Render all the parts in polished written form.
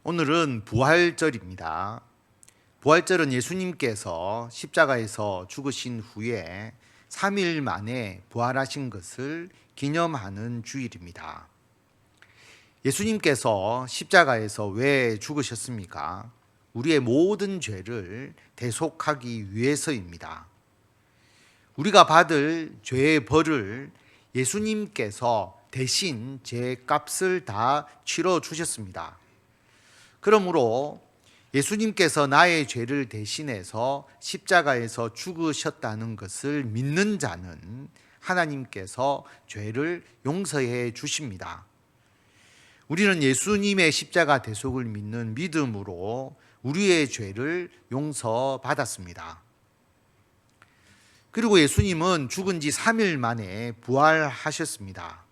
오늘은 부활절입니다. 부활절은 예수님께서 십자가에서 죽으신 후에 3일 만에 부활하신 것을 기념하는 주일입니다. 예수님께서 십자가에서 왜 죽으셨습니까? 우리의 모든 죄를 대속하기 위해서입니다. 우리가 받을 죄의 벌을 예수님께서 대신 죄값을 다 치러 주셨습니다. 그러므로 예수님께서 나의 죄를 대신해서 십자가에서 죽으셨다는 것을 믿는 자는 하나님께서 죄를 용서해 주십니다. 우리는 예수님의 십자가 대속을 믿는 믿음으로 우리의 죄를 용서받았습니다. 그리고 예수님은 죽은 지 3일 만에 부활하셨습니다.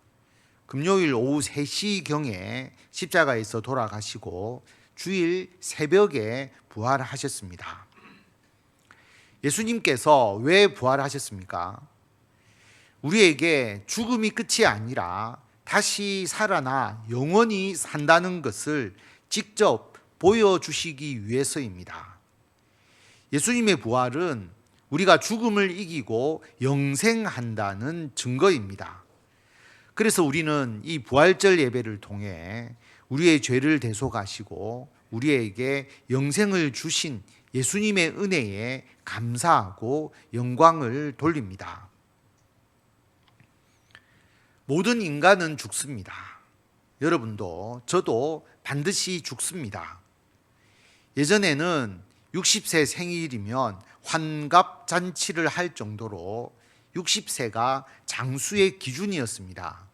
금요일 오후 3시경에 십자가에서 돌아가시고 주일 새벽에 부활하셨습니다. 예수님께서 왜 부활하셨습니까? 우리에게 죽음이 끝이 아니라 다시 살아나 영원히 산다는 것을 직접 보여주시기 위해서입니다. 예수님의 부활은 우리가 죽음을 이기고 영생한다는 증거입니다. 그래서 우리는 이 부활절 예배를 통해 우리의 죄를 대속하시고 우리에게 영생을 주신 예수님의 은혜에 감사하고 영광을 돌립니다. 모든 인간은 죽습니다. 여러분도 저도 반드시 죽습니다. 예전에는 60세 생일이면 환갑잔치를 할 정도로 60세가 장수의 기준이었습니다.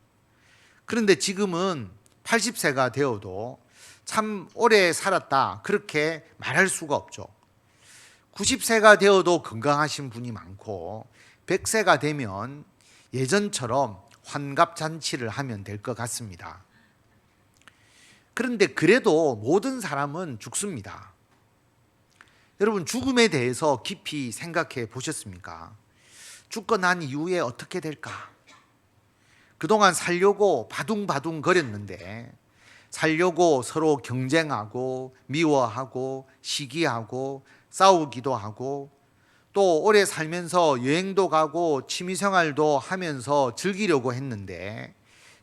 그런데 지금은 80세가 되어도 참 오래 살았다 그렇게 말할 수가 없죠. 90세가 되어도 건강하신 분이 많고 100세가 되면 예전처럼 환갑잔치를 하면 될 것 같습니다. 그런데 그래도 모든 사람은 죽습니다. 여러분, 죽음에 대해서 깊이 생각해 보셨습니까? 죽고 난 이후에 어떻게 될까? 그동안 살려고 바둥바둥 거렸는데 살려고 서로 경쟁하고 미워하고 시기하고 싸우기도 하고 또 오래 살면서 여행도 가고 취미생활도 하면서 즐기려고 했는데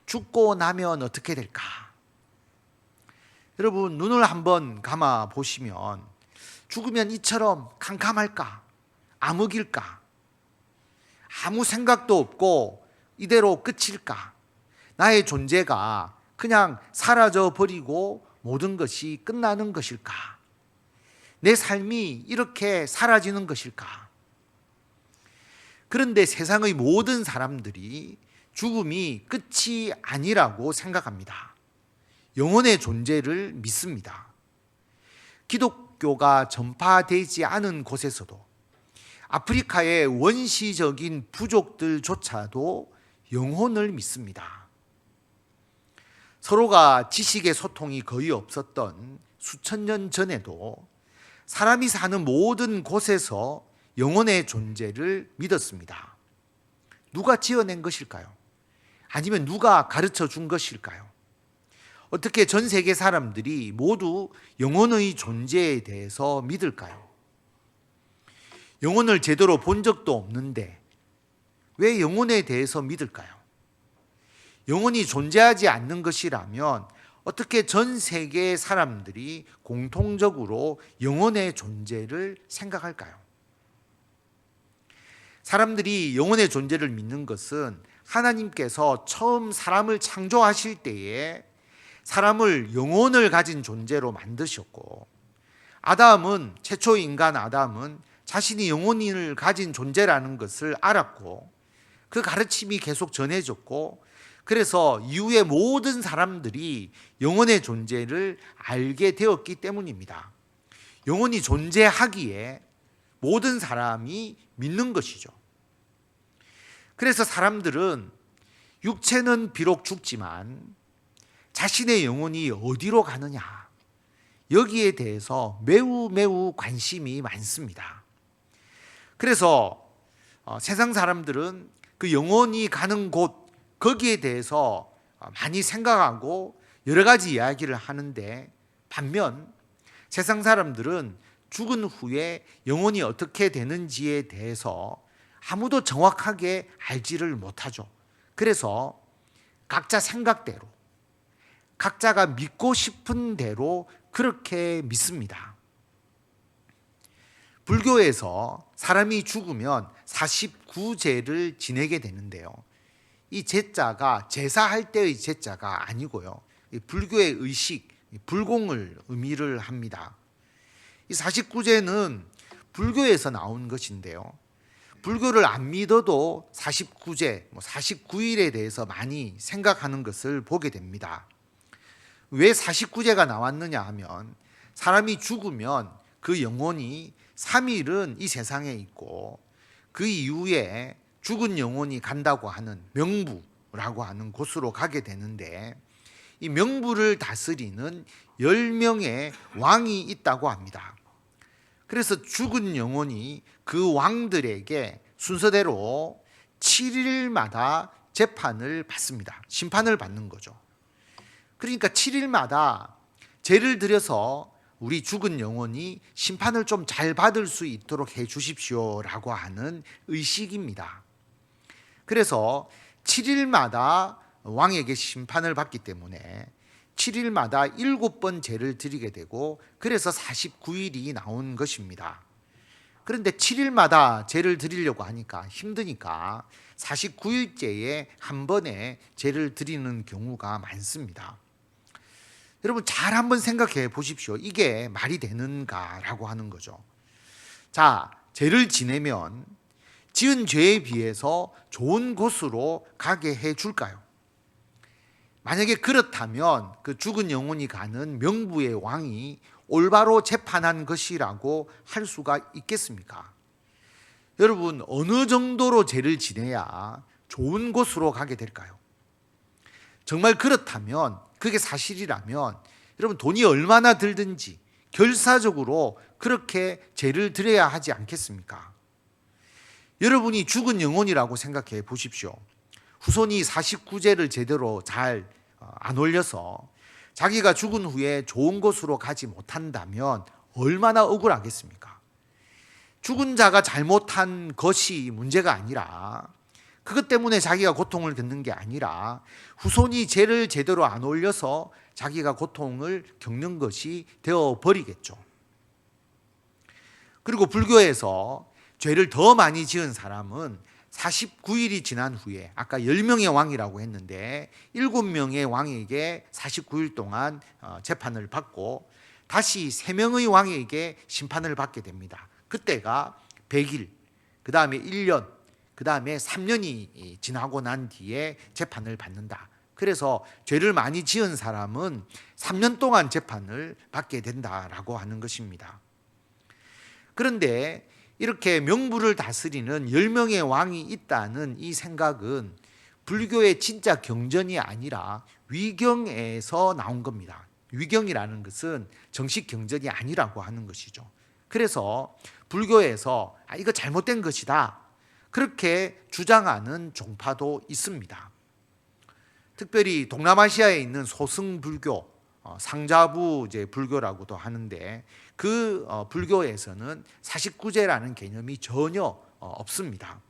죽고 나면 어떻게 될까? 여러분, 눈을 한번 감아 보시면 죽으면 이처럼 캄캄할까? 암흑일까? 아무 생각도 없고 이대로 끝일까? 나의 존재가 그냥 사라져 버리고 모든 것이 끝나는 것일까? 내 삶이 이렇게 사라지는 것일까? 그런데 세상의 모든 사람들이 죽음이 끝이 아니라고 생각합니다. 영혼의 존재를 믿습니다. 기독교가 전파되지 않은 곳에서도 아프리카의 원시적인 부족들조차도 영혼을 믿습니다. 서로가 지식의 소통이 거의 없었던 수천 년 전에도 사람이 사는 모든 곳에서 영혼의 존재를 믿었습니다. 누가 지어낸 것일까요? 아니면 누가 가르쳐 준 것일까요? 어떻게 전 세계 사람들이 모두 영혼의 존재에 대해서 믿을까요? 영혼을 제대로 본 적도 없는데 왜 영혼에 대해서 믿을까요? 영혼이 존재하지 않는 것이라면 어떻게 전 세계의 사람들이 공통적으로 영혼의 존재를 생각할까요? 사람들이 영혼의 존재를 믿는 것은 하나님께서 처음 사람을 창조하실 때에 사람을 영혼을 가진 존재로 만드셨고 아담은 최초 인간 아담은 자신이 영혼을 가진 존재라는 것을 알았고 그 가르침이 계속 전해졌고 그래서 이후의 모든 사람들이 영혼의 존재를 알게 되었기 때문입니다. 영혼이 존재하기에 모든 사람이 믿는 것이죠. 그래서 사람들은 육체는 비록 죽지만 자신의 영혼이 어디로 가느냐 여기에 대해서 매우 관심이 많습니다. 그래서 세상 사람들은 그 영혼이 가는 곳 거기에 대해서 많이 생각하고 여러 가지 이야기를 하는데 반면 세상 사람들은 죽은 후에 영혼이 어떻게 되는지에 대해서 아무도 정확하게 알지를 못하죠. 그래서 각자 생각대로, 각자가 믿고 싶은 대로 그렇게 믿습니다. 불교에서 사람이 죽으면 49제를 지내게 되는데요. 이 제자가 제사할 때의 제자가 아니고요. 불교의 의식, 불공을 의미를 합니다. 이 49제는 불교에서 나온 것인데요. 불교를 안 믿어도 49제, 49일에 대해서 많이 생각하는 것을 보게 됩니다. 왜 49제가 나왔느냐 하면 사람이 죽으면 그 영혼이 3일은 이 세상에 있고 그 이후에 죽은 영혼이 간다고 하는 명부라고 하는 곳으로 가게 되는데 이 명부를 다스리는 10명의 왕이 있다고 합니다. 그래서 죽은 영혼이 그 왕들에게 순서대로 7일마다 재판을 받습니다. 심판을 받는 거죠. 그러니까 7일마다 제를 드려서 우리 죽은 영혼이 심판을 좀 잘 받을 수 있도록 해 주십시오라고 하는 의식입니다. 그래서 7일마다 왕에게 심판을 받기 때문에 7일마다 7번 제를 드리게 되고 그래서 49일이 나온 것입니다. 그런데 7일마다 제를 드리려고 하니까 힘드니까 49일째에 한 번에 제를 드리는 경우가 많습니다. 여러분 잘 한번 생각해 보십시오. 이게 말이 되는가라고 하는 거죠. 자, 죄를 지내면 지은 죄에 비해서 좋은 곳으로 가게 해 줄까요? 만약에 그렇다면 그 죽은 영혼이 가는 명부의 왕이 올바로 재판한 것이라고 할 수가 있겠습니까? 여러분 어느 정도로 죄를 지내야 좋은 곳으로 가게 될까요? 정말 그렇다면 그게 사실이라면 여러분 돈이 얼마나 들든지 결사적으로 그렇게 제를 드려야 하지 않겠습니까? 여러분이 죽은 영혼이라고 생각해 보십시오. 후손이 49제를 제대로 잘 안 올려서 자기가 죽은 후에 좋은 곳으로 가지 못한다면 얼마나 억울하겠습니까? 죽은 자가 잘못한 것이 문제가 아니라 그것 때문에 자기가 고통을 겪는 게 아니라 후손이 죄를 제대로 안 올려서 자기가 고통을 겪는 것이 되어버리겠죠. 그리고 불교에서 죄를 더 많이 지은 사람은 49일이 지난 후에 아까 10명의 왕이라고 했는데 7명의 왕에게 49일 동안 재판을 받고 다시 3명의 왕에게 심판을 받게 됩니다. 그때가 100일, 그 다음에 1년, 그 다음에 3년이 지나고 난 뒤에 재판을 받는다. 그래서 죄를 많이 지은 사람은 3년 동안 재판을 받게 된다라고 하는 것입니다. 그런데 이렇게 명부를 다스리는 10명의 왕이 있다는 이 생각은 불교의 진짜 경전이 아니라 위경에서 나온 겁니다. 위경이라는 것은 정식 경전이 아니라고 하는 것이죠. 그래서 불교에서 이거 잘못된 것이다 그렇게 주장하는 종파도 있습니다. 특별히 동남아시아에 있는 소승불교, 상자부 불교라고도 하는데 그 불교에서는 49제라는 개념이 전혀 없습니다.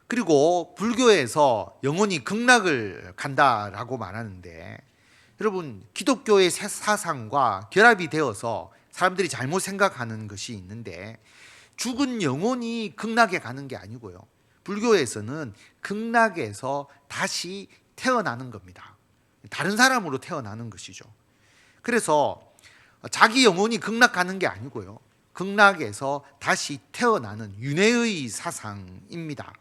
그리고 불교에서 영혼이 극락을 간다라고 말하는데 여러분 기독교의 사상과 결합이 되어서 사람들이 잘못 생각하는 것이 있는데 죽은 영혼이 극락에 가는 게 아니고요. 불교에서는 극락에서 다시 태어나는 겁니다. 다른 사람으로 태어나는 것이죠. 그래서 자기 영혼이 극락 가는 게 아니고요. 극락에서 다시 태어나는 윤회의 사상입니다.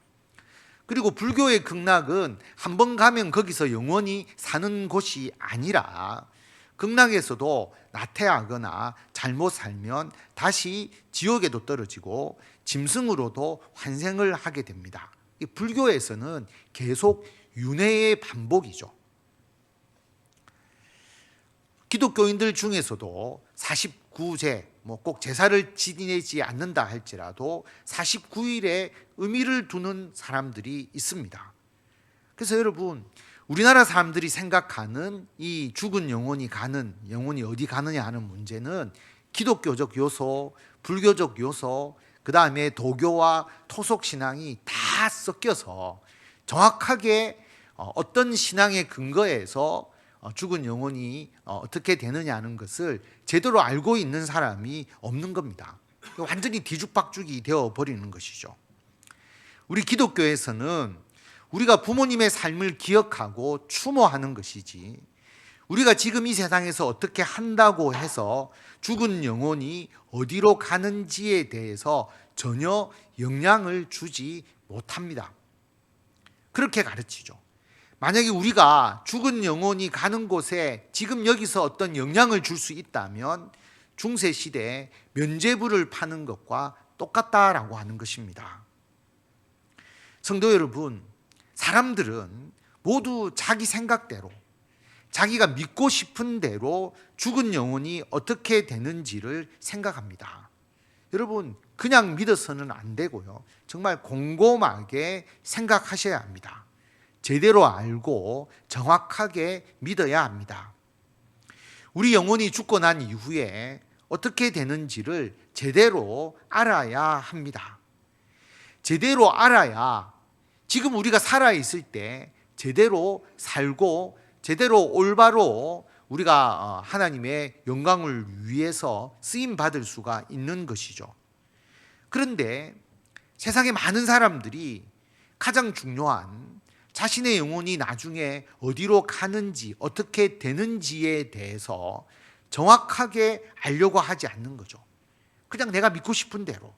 그리고 불교의 극락은 한 번 가면 거기서 영원히 사는 곳이 아니라 극락에서도 나태하거나 잘못 살면 다시 지옥에도 떨어지고 짐승으로도 환생을 하게 됩니다. 이 불교에서는 계속 윤회의 반복이죠. 기독교인들 중에서도 49제, 꼭 제사를 지내지 않는다 할지라도 49일에 의미를 두는 사람들이 있습니다. 그래서 여러분 우리나라 사람들이 생각하는 이 죽은 영혼이 어디 가느냐 하는 문제는 기독교적 요소, 불교적 요소, 그 다음에 도교와 토속 신앙이 다 섞여서 정확하게 어떤 신앙의 근거에서 죽은 영혼이 어떻게 되느냐 하는 것을 제대로 알고 있는 사람이 없는 겁니다. 완전히 뒤죽박죽이 되어버리는 것이죠. 우리 기독교에서는 우리가 부모님의 삶을 기억하고 추모하는 것이지, 우리가 지금 이 세상에서 어떻게 한다고 해서 죽은 영혼이 어디로 가는지에 대해서 전혀 영향을 주지 못합니다. 그렇게 가르치죠. 만약에 우리가 죽은 영혼이 가는 곳에 지금 여기서 어떤 영향을 줄 수 있다면 중세시대에 면죄부를 파는 것과 똑같다라고 하는 것입니다. 성도 여러분, 사람들은 모두 자기 생각대로, 자기가 믿고 싶은 대로 죽은 영혼이 어떻게 되는지를 생각합니다. 여러분, 그냥 믿어서는 안 되고요. 정말 곰곰하게 생각하셔야 합니다. 제대로 알고 정확하게 믿어야 합니다. 우리 영혼이 죽고 난 이후에 어떻게 되는지를 제대로 알아야 합니다. 제대로 알아야 지금 우리가 살아있을 때 제대로 살고 제대로 올바로 우리가 하나님의 영광을 위해서 쓰임 받을 수가 있는 것이죠. 그런데 세상에 많은 사람들이 가장 중요한 자신의 영혼이 나중에 어디로 가는지 어떻게 되는지에 대해서 정확하게 알려고 하지 않는 거죠. 그냥 내가 믿고 싶은 대로,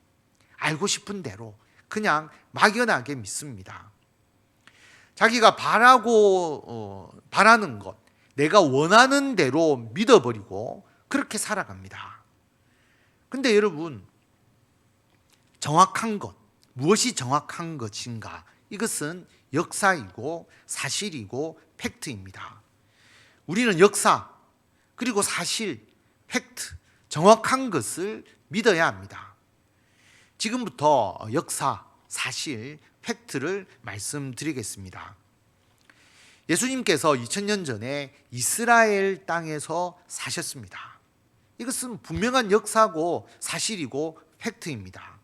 알고 싶은 대로 그냥 막연하게 믿습니다. 자기가 바라는 것, 내가 원하는 대로 믿어버리고 그렇게 살아갑니다. 근데 여러분, 정확한 것, 무엇이 정확한 것인가? 이것은 역사이고 사실이고 팩트입니다. 우리는 역사, 그리고 사실, 팩트, 정확한 것을 믿어야 합니다. 지금부터 역사, 사실, 팩트를 말씀드리겠습니다. 예수님께서 2000년 전에 이스라엘 땅에서 사셨습니다. 이것은 분명한 역사고 사실이고 팩트입니다.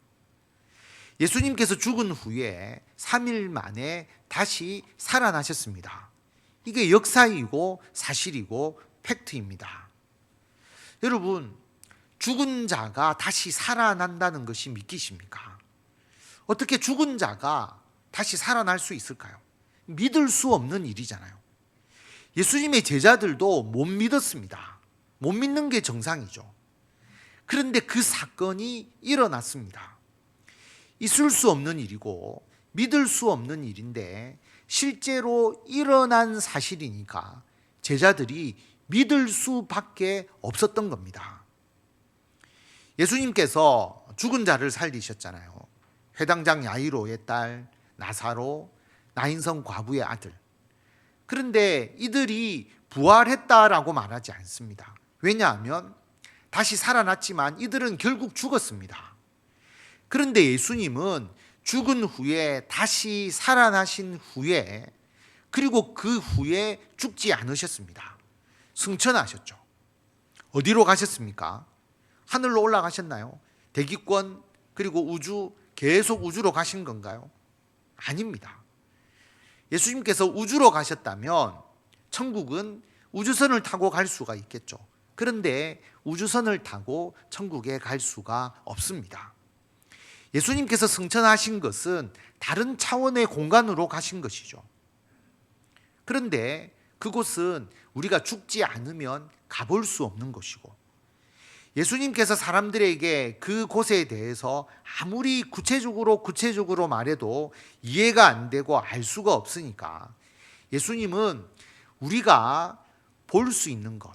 예수님께서 죽은 후에 3일 만에 다시 살아나셨습니다. 이게 역사이고 사실이고 팩트입니다. 여러분, 죽은 자가 다시 살아난다는 것이 믿기십니까? 어떻게 죽은 자가 다시 살아날 수 있을까요? 믿을 수 없는 일이잖아요. 예수님의 제자들도 못 믿었습니다. 못 믿는 게 정상이죠. 그런데 그 사건이 일어났습니다. 있을 수 없는 일이고 믿을 수 없는 일인데 실제로 일어난 사실이니까 제자들이 믿을 수밖에 없었던 겁니다. 예수님께서 죽은 자를 살리셨잖아요. 회당장 야이로의 딸 나사로, 나인성 과부의 아들. 그런데 이들이 부활했다라고 말하지 않습니다. 왜냐하면 다시 살아났지만 이들은 결국 죽었습니다. 그런데 예수님은 죽은 후에 다시 살아나신 후에, 그리고 그 후에 죽지 않으셨습니다. 승천하셨죠. 어디로 가셨습니까? 하늘로 올라가셨나요? 대기권, 그리고 우주, 계속 우주로 가신 건가요? 아닙니다. 예수님께서 우주로 가셨다면 천국은 우주선을 타고 갈 수가 있겠죠. 그런데 우주선을 타고 천국에 갈 수가 없습니다. 예수님께서 승천하신 것은 다른 차원의 공간으로 가신 것이죠. 그런데 그곳은 우리가 죽지 않으면 가볼 수 없는 것이고, 예수님께서 사람들에게 그곳에 대해서 아무리 구체적으로 말해도 이해가 안 되고 알 수가 없으니까 예수님은 우리가 볼 수 있는 것,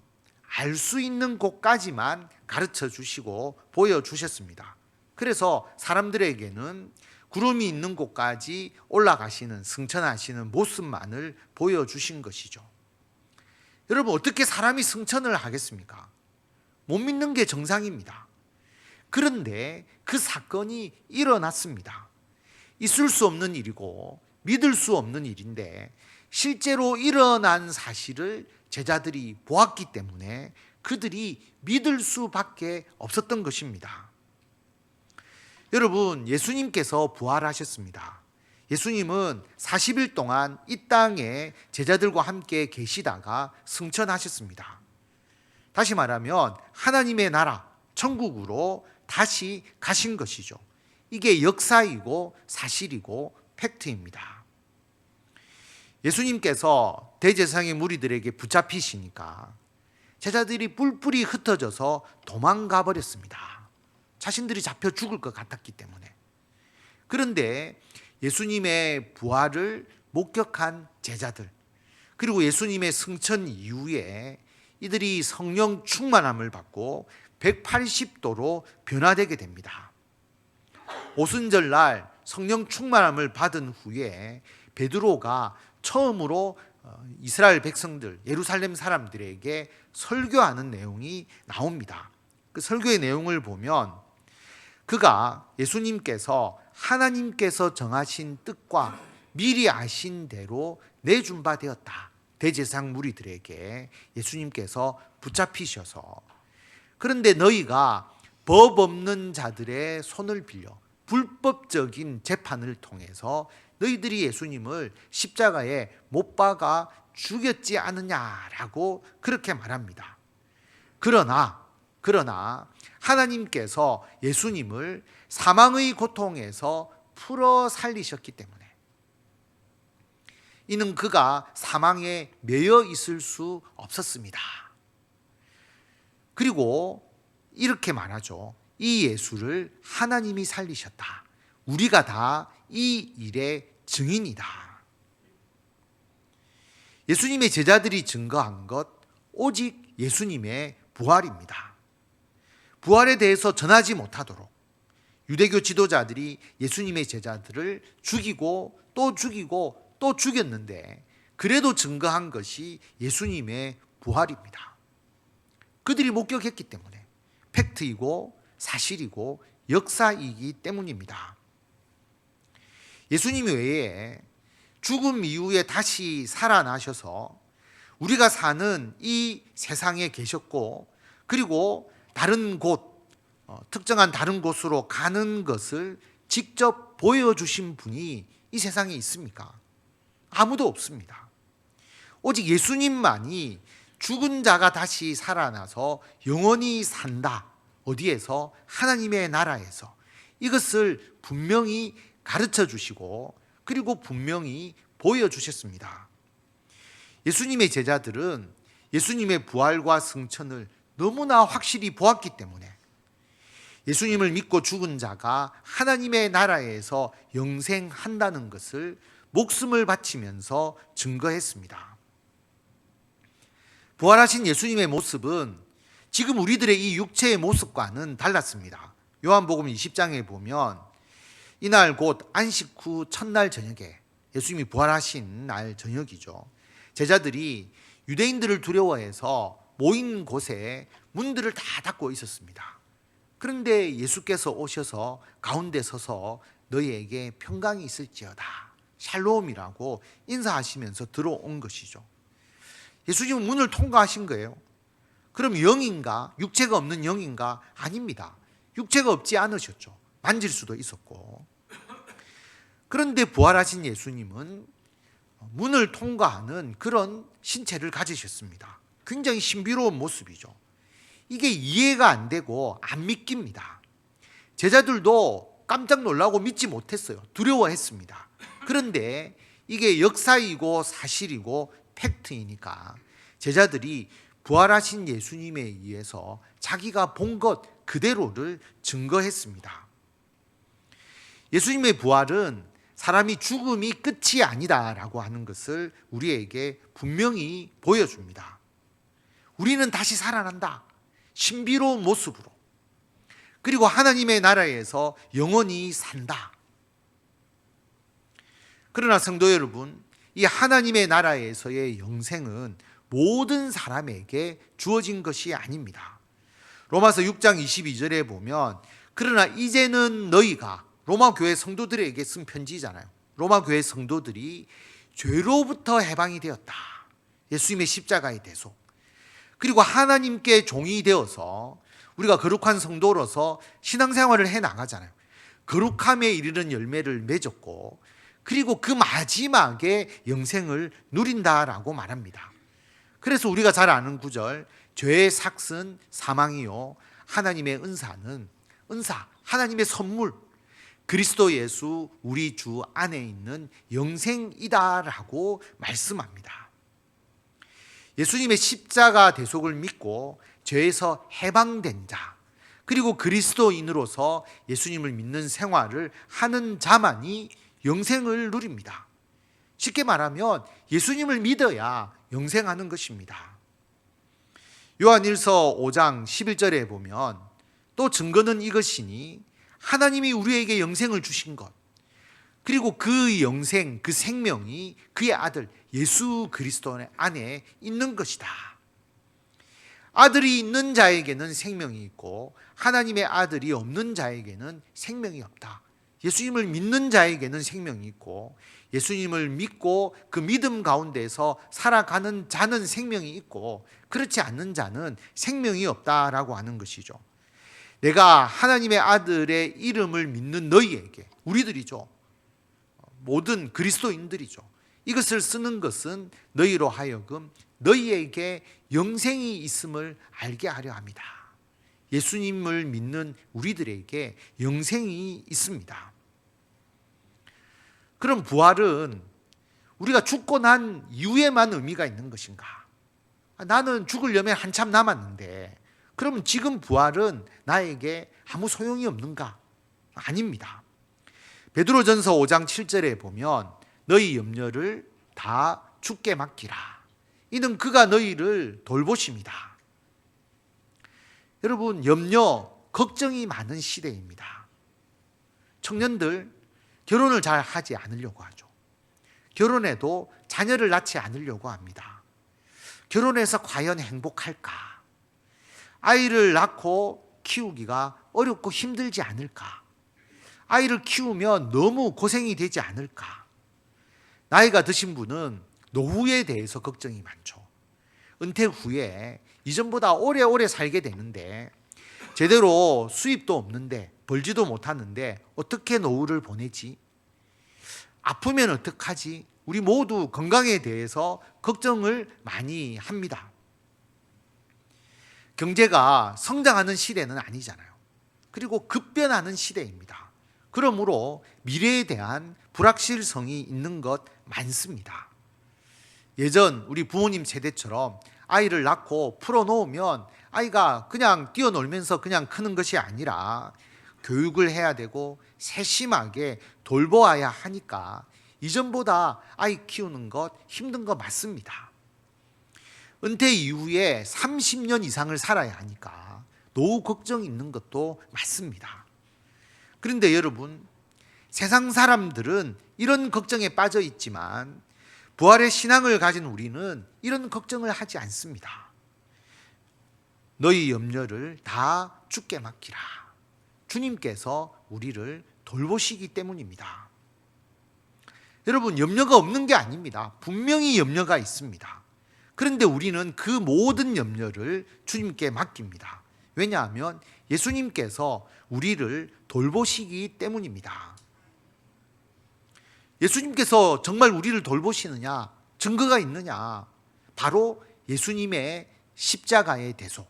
알 수 있는 곳까지만 가르쳐 주시고 보여주셨습니다. 그래서 사람들에게는 구름이 있는 곳까지 올라가시는, 승천하시는 모습만을 보여주신 것이죠. 여러분, 어떻게 사람이 승천을 하겠습니까? 못 믿는 게 정상입니다. 그런데 그 사건이 일어났습니다. 있을 수 없는 일이고 믿을 수 없는 일인데 실제로 일어난 사실을 제자들이 보았기 때문에 그들이 믿을 수밖에 없었던 것입니다. 여러분, 예수님께서 부활하셨습니다. 예수님은 40일 동안 이 땅에 제자들과 함께 계시다가 승천하셨습니다. 다시 말하면 하나님의 나라, 천국으로 다시 가신 것이죠. 이게 역사이고 사실이고 팩트입니다. 예수님께서 대제사장의 무리들에게 붙잡히시니까 제자들이 뿔뿔이 흩어져서 도망가 버렸습니다. 자신들이 잡혀 죽을 것 같았기 때문에. 그런데 예수님의 부활을 목격한 제자들, 그리고 예수님의 승천 이후에 이들이 성령 충만함을 받고 180도로 변화되게 됩니다. 오순절날 성령 충만함을 받은 후에 베드로가 처음으로 이스라엘 백성들, 예루살렘 사람들에게 설교하는 내용이 나옵니다. 그 설교의 내용을 보면 그가 예수님께서 하나님께서 정하신 뜻과 미리 아신 대로 내준 바 되었다. 대제사장 무리들에게 예수님께서 붙잡히셔서, 그런데 너희가 법 없는 자들의 손을 빌려 불법적인 재판을 통해서 너희들이 예수님을 십자가에 못 박아 죽였지 않느냐라고 그렇게 말합니다. 그러나 하나님께서 예수님을 사망의 고통에서 풀어 살리셨기 때문에 이는 그가 사망에 매여 있을 수 없었습니다. 그리고 이렇게 말하죠. 이 예수를 하나님이 살리셨다. 우리가 다 이 일의 증인이다. 예수님의 제자들이 증거한 것 오직 예수님의 부활입니다. 부활에 대해서 전하지 못하도록 유대교 지도자들이 예수님의 제자들을 죽이고 또 죽이고 또 죽였는데 그래도 증거한 것이 예수님의 부활입니다. 그들이 목격했기 때문에 팩트이고 사실이고 역사이기 때문입니다. 예수님 외에 죽음 이후에 다시 살아나셔서 우리가 사는 이 세상에 계셨고, 그리고 다른 곳, 특정한 다른 곳으로 가는 것을 직접 보여주신 분이 이 세상에 있습니까? 아무도 없습니다. 오직 예수님만이 죽은 자가 다시 살아나서 영원히 산다. 어디에서? 하나님의 나라에서. 이것을 분명히 가르쳐 주시고 그리고 분명히 보여주셨습니다. 예수님의 제자들은 예수님의 부활과 승천을 너무나 확실히 보았기 때문에 예수님을 믿고 죽은 자가 하나님의 나라에서 영생한다는 것을 목숨을 바치면서 증거했습니다. 부활하신 예수님의 모습은 지금 우리들의 이 육체의 모습과는 달랐습니다. 요한복음 20장에 보면 이날 곧 안식 후 첫날 저녁에, 예수님이 부활하신 날 저녁이죠, 제자들이 유대인들을 두려워해서 모인 곳에 문들을 다 닫고 있었습니다. 그런데 예수께서 오셔서 가운데 서서 너희에게 평강이 있을지어다, 샬롬이라고 인사하시면서 들어온 것이죠. 예수님은 문을 통과하신 거예요. 그럼 영인가? 육체가 없는 영인가? 아닙니다. 육체가 없지 않으셨죠. 만질 수도 있었고. 그런데 부활하신 예수님은 문을 통과하는 그런 신체를 가지셨습니다. 굉장히 신비로운 모습이죠. 이게 이해가 안 되고 안 믿깁니다. 제자들도 깜짝 놀라고 믿지 못했어요. 두려워했습니다. 그런데 이게 역사이고 사실이고 팩트이니까 제자들이 부활하신 예수님에 의해서 자기가 본 것 그대로를 증거했습니다. 예수님의 부활은 사람이 죽음이 끝이 아니다라고 하는 것을 우리에게 분명히 보여줍니다. 우리는 다시 살아난다. 신비로운 모습으로. 그리고 하나님의 나라에서 영원히 산다. 그러나 성도 여러분, 이 하나님의 나라에서의 영생은 모든 사람에게 주어진 것이 아닙니다. 로마서 6장 22절에 보면 그러나 이제는 너희가, 로마 교회 성도들에게 쓴 편지잖아요. 로마 교회 성도들이 죄로부터 해방이 되었다. 예수님의 십자가의 대속. 그리고 하나님께 종이 되어서 우리가 거룩한 성도로서 신앙생활을 해나가잖아요. 거룩함에 이르는 열매를 맺었고, 그리고 그 마지막에 영생을 누린다라고 말합니다. 그래서 우리가 잘 아는 구절, 죄의 삭은 사망이요 하나님의 은사는 하나님의 선물, 그리스도 예수 우리 주 안에 있는 영생이다라고 말씀합니다. 예수님의 십자가 대속을 믿고 죄에서 해방된 자, 그리고 그리스도인으로서 예수님을 믿는 생활을 하는 자만이 영생을 누립니다. 쉽게 말하면 예수님을 믿어야 영생하는 것입니다. 요한일서 5장 11절에 보면 또 증거는 이것이니 하나님이 우리에게 영생을 주신 것, 그리고 그 영생, 그 생명이 그의 아들 예수 그리스도 안에 있는 것이다. 아들이 있는 자에게는 생명이 있고 하나님의 아들이 없는 자에게는 생명이 없다. 예수님을 믿는 자에게는 생명이 있고 예수님을 믿고 그 믿음 가운데서 살아가는 자는 생명이 있고 그렇지 않는 자는 생명이 없다라고 하는 것이죠. 내가 하나님의 아들의 이름을 믿는 너희에게, 우리들이죠. 모든 그리스도인들이죠. 이것을 쓰는 것은 너희로 하여금 너희에게 영생이 있음을 알게 하려 합니다. 예수님을 믿는 우리들에게 영생이 있습니다. 그럼 부활은 우리가 죽고 난 이후에만 의미가 있는 것인가? 나는 죽으려면 한참 남았는데 그러면 지금 부활은 나에게 아무 소용이 없는가? 아닙니다. 베드로전서 5장 7절에 보면 너희 염려를 다 주께 맡기라. 이는 그가 너희를 돌보십니다. 여러분, 염려, 걱정이 많은 시대입니다. 청년들 결혼을 잘 하지 않으려고 하죠. 결혼해도 자녀를 낳지 않으려고 합니다. 결혼해서 과연 행복할까? 아이를 낳고 키우기가 어렵고 힘들지 않을까? 아이를 키우면 너무 고생이 되지 않을까? 나이가 드신 분은 노후에 대해서 걱정이 많죠. 은퇴 후에 이전보다 오래오래 살게 되는데 제대로 수입도 없는데 벌지도 못하는데 어떻게 노후를 보내지? 아프면 어떡하지? 우리 모두 건강에 대해서 걱정을 많이 합니다. 경제가 성장하는 시대는 아니잖아요. 그리고 급변하는 시대입니다. 그러므로 미래에 대한 불확실성이 있는 것 많습니다. 예전 우리 부모님 세대처럼 아이를 낳고 풀어놓으면 아이가 그냥 뛰어놀면서 그냥 크는 것이 아니라 교육을 해야 되고 세심하게 돌보아야 하니까 이전보다 아이 키우는 것 힘든 거 맞습니다. 은퇴 이후에 30년 이상을 살아야 하니까 노후 걱정이 있는 것도 맞습니다. 그런데 여러분, 세상 사람들은 이런 걱정에 빠져 있지만 부활의 신앙을 가진 우리는 이런 걱정을 하지 않습니다. 너희 염려를 다 주께 맡기라. 주님께서 우리를 돌보시기 때문입니다. 여러분, 염려가 없는 게 아닙니다. 분명히 염려가 있습니다. 그런데 우리는 그 모든 염려를 주님께 맡깁니다. 왜냐하면 예수님께서 우리를 돌보시기 때문입니다. 예수님께서 정말 우리를 돌보시느냐? 증거가 있느냐? 바로 예수님의 십자가의 대속,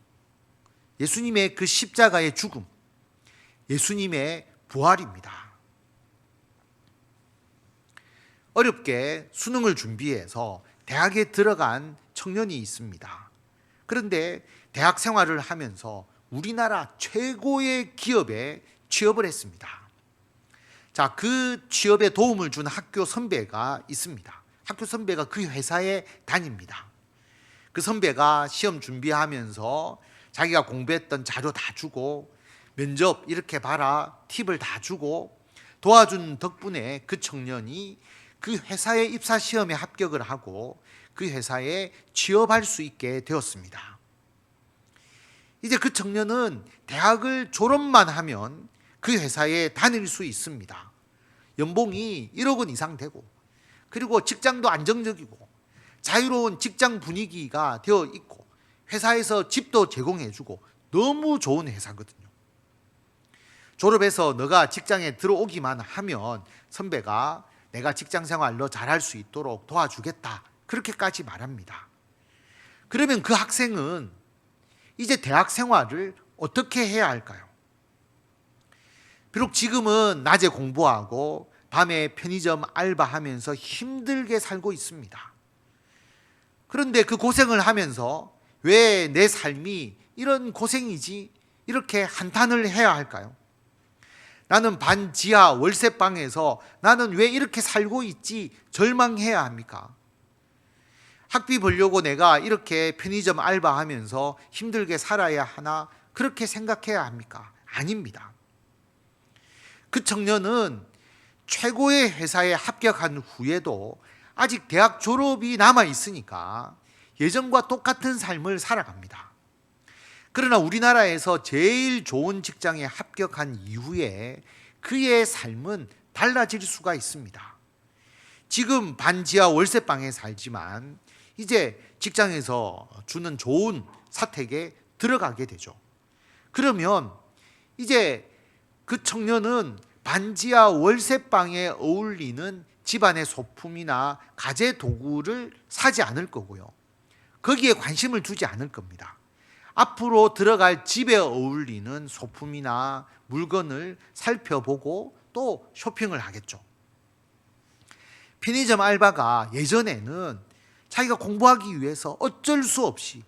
예수님의 그 십자가의 죽음, 예수님의 부활입니다. 어렵게 수능을 준비해서 대학에 들어간 청년이 있습니다. 그런데 대학 생활을 하면서 우리나라 최고의 기업에 취업을 했습니다. 자, 그 취업에 도움을 준 학교 선배가 있습니다. 학교 선배가 그 회사에 다닙니다. 그 선배가 시험 준비하면서 자기가 공부했던 자료 다 주고 면접 이렇게 봐라 팁을 다 주고 도와준 덕분에 그 청년이 그 회사의 입사 시험에 합격을 하고 그 회사에 취업할 수 있게 되었습니다. 이제 그 청년은 대학을 졸업만 하면 그 회사에 다닐 수 있습니다. 연봉이 1억 원 이상 되고 그리고 직장도 안정적이고 자유로운 직장 분위기가 되어 있고 회사에서 집도 제공해주고 너무 좋은 회사거든요. 졸업해서 너가 직장에 들어오기만 하면 선배가 내가 직장 생활 너 잘할 수 있도록 도와주겠다, 그렇게까지 말합니다. 그러면 그 학생은 이제 대학 생활을 어떻게 해야 할까요? 비록 지금은 낮에 공부하고 밤에 편의점 알바하면서 힘들게 살고 있습니다. 그런데 그 고생을 하면서 왜 내 삶이 이런 고생이지, 이렇게 한탄을 해야 할까요? 나는 반지하 월세방에서 나는 왜 이렇게 살고 있지 절망해야 합니까? 학비 벌려고 내가 이렇게 편의점 알바하면서 힘들게 살아야 하나, 그렇게 생각해야 합니까? 아닙니다. 그 청년은 최고의 회사에 합격한 후에도 아직 대학 졸업이 남아 있으니까 예전과 똑같은 삶을 살아갑니다. 그러나 우리나라에서 제일 좋은 직장에 합격한 이후에 그의 삶은 달라질 수가 있습니다. 지금 반지하 월세방에 살지만 이제 직장에서 주는 좋은 사택에 들어가게 되죠. 그러면 이제 그 청년은 반지하 월세방에 어울리는 집안의 소품이나 가재 도구를 사지 않을 거고요. 거기에 관심을 두지 않을 겁니다. 앞으로 들어갈 집에 어울리는 소품이나 물건을 살펴보고 또 쇼핑을 하겠죠. 편의점 알바가 예전에는 자기가 공부하기 위해서 어쩔 수 없이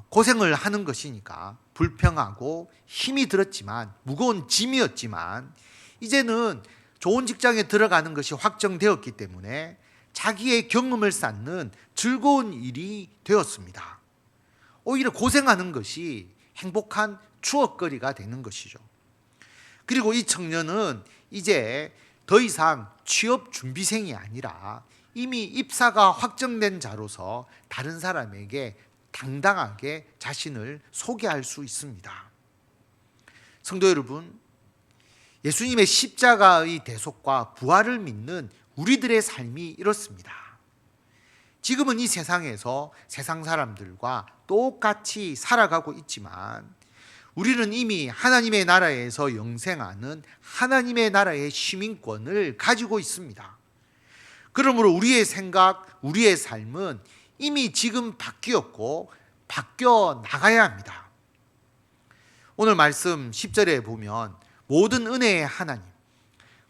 고생을 하는 것이니까 불평하고 힘이 들었지만, 무거운 짐이었지만, 이제는 좋은 직장에 들어가는 것이 확정되었기 때문에 자기의 경험을 쌓는 즐거운 일이 되었습니다. 오히려 고생하는 것이 행복한 추억거리가 되는 것이죠. 그리고 이 청년은 이제 더 이상 취업 준비생이 아니라 이미 입사가 확정된 자로서 다른 사람에게 당당하게 자신을 소개할 수 있습니다. 성도 여러분, 예수님의 십자가의 대속과 부활을 믿는 우리들의 삶이 이렇습니다. 지금은 이 세상에서 세상 사람들과 똑같이 살아가고 있지만 우리는 이미 하나님의 나라에서 영생하는 하나님의 나라의 시민권을 가지고 있습니다. 그러므로 우리의 생각, 우리의 삶은 이미 지금 바뀌었고 바뀌어 나가야 합니다. 오늘 말씀 10절에 보면 모든 은혜의 하나님,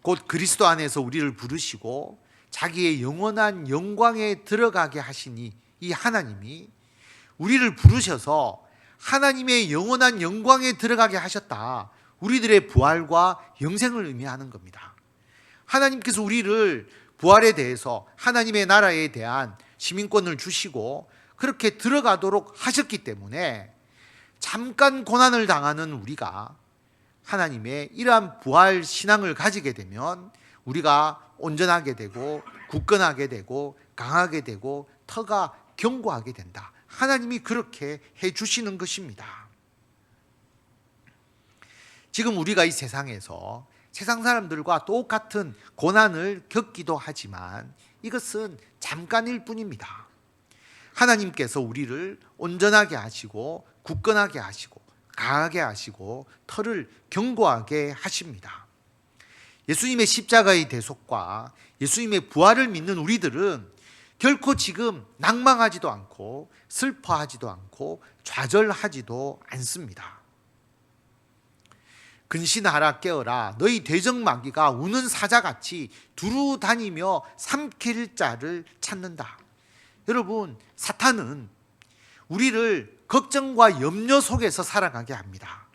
곧 그리스도 안에서 우리를 부르시고 자기의 영원한 영광에 들어가게 하시니, 이 하나님이 우리를 부르셔서 하나님의 영원한 영광에 들어가게 하셨다. 우리들의 부활과 영생을 의미하는 겁니다. 하나님께서 우리를 부활에 대해서 하나님의 나라에 대한 시민권을 주시고 그렇게 들어가도록 하셨기 때문에 잠깐 고난을 당하는 우리가 하나님의 이러한 부활 신앙을 가지게 되면 우리가 온전하게 되고 굳건하게 되고 강하게 되고 터가 견고하게 된다. 하나님이 그렇게 해주시는 것입니다. 지금 우리가 이 세상에서 세상 사람들과 똑같은 고난을 겪기도 하지만 이것은 잠깐일 뿐입니다. 하나님께서 우리를 온전하게 하시고 굳건하게 하시고 강하게 하시고 터를 견고하게 하십니다. 예수님의 십자가의 대속과 예수님의 부활을 믿는 우리들은 결코 지금 낭망하지도 않고 슬퍼하지도 않고 좌절하지도 않습니다. 근신하라 깨어라, 너희 대적마귀가 우는 사자같이 두루 다니며 삼킬 자를 찾는다. 여러분, 사탄은 우리를 걱정과 염려 속에서 살아가게 합니다.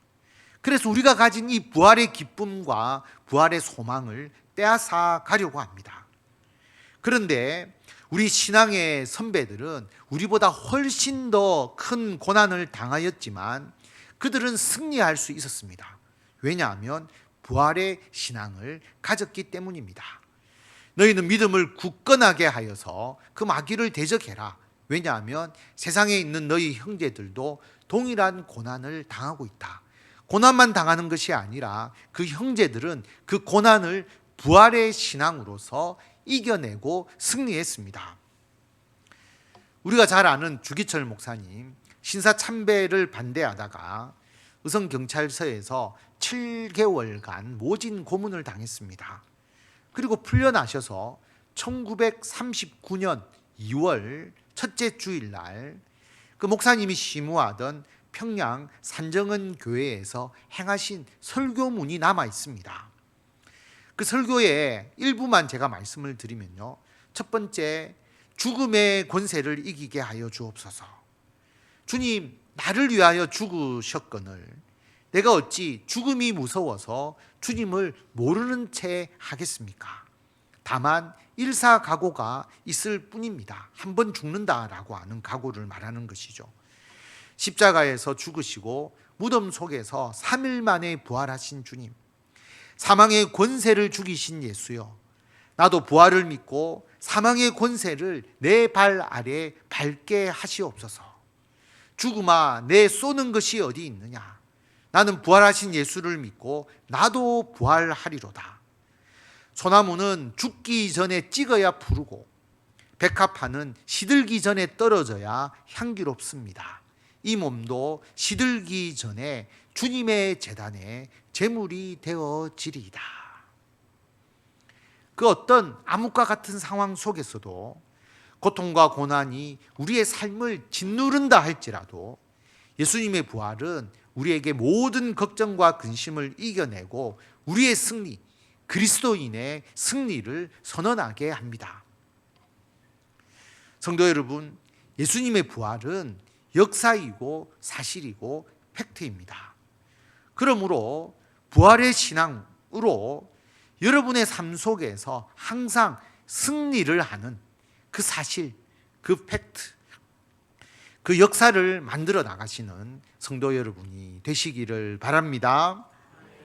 그래서 우리가 가진 이 부활의 기쁨과 부활의 소망을 빼앗아 가려고 합니다. 그런데 우리 신앙의 선배들은 우리보다 훨씬 더 큰 고난을 당하였지만 그들은 승리할 수 있었습니다. 왜냐하면 부활의 신앙을 가졌기 때문입니다. 너희는 믿음을 굳건하게 하여서 그 마귀를 대적해라. 왜냐하면 세상에 있는 너희 형제들도 동일한 고난을 당하고 있다. 고난만 당하는 것이 아니라 그 형제들은 그 고난을 부활의 신앙으로서 이겨내고 승리했습니다. 우리가 잘 아는 주기철 목사님, 신사참배를 반대하다가 의성경찰서에서 7개월간 모진 고문을 당했습니다. 그리고 풀려나셔서 1939년 2월 첫째 주일날 그 목사님이 심우하던 평양 산정은 교회에서 행하신 설교문이 남아 있습니다. 그 설교의 일부만 제가 말씀을 드리면요, 첫 번째, 죽음의 권세를 이기게 하여 주옵소서. 주님, 나를 위하여 죽으셨거늘 내가 어찌 죽음이 무서워서 주님을 모르는 채 하겠습니까? 다만 일사각오가 있을 뿐입니다. 한 번 죽는다라고 하는 각오를 말하는 것이죠. 십자가에서 죽으시고 무덤 속에서 3일 만에 부활하신 주님, 사망의 권세를 죽이신 예수여, 나도 부활을 믿고 사망의 권세를 내 발 아래 밟게 하시옵소서. 죽음아, 내 쏘는 것이 어디 있느냐? 나는 부활하신 예수를 믿고 나도 부활하리로다. 소나무는 죽기 전에 찍어야 푸르고 백합화는 시들기 전에 떨어져야 향기롭습니다. 이 몸도 시들기 전에 주님의 제단에 제물이 되어지리이다. 그 어떤 암흑과 같은 상황 속에서도 고통과 고난이 우리의 삶을 짓누른다 할지라도 예수님의 부활은 우리에게 모든 걱정과 근심을 이겨내고 우리의 승리, 그리스도인의 승리를 선언하게 합니다. 성도 여러분, 예수님의 부활은 역사이고 사실이고 팩트입니다. 그러므로 부활의 신앙으로 여러분의 삶 속에서 항상 승리를 하는 그 사실, 그 팩트, 그 역사를 만들어 나가시는 성도 여러분이 되시기를 바랍니다.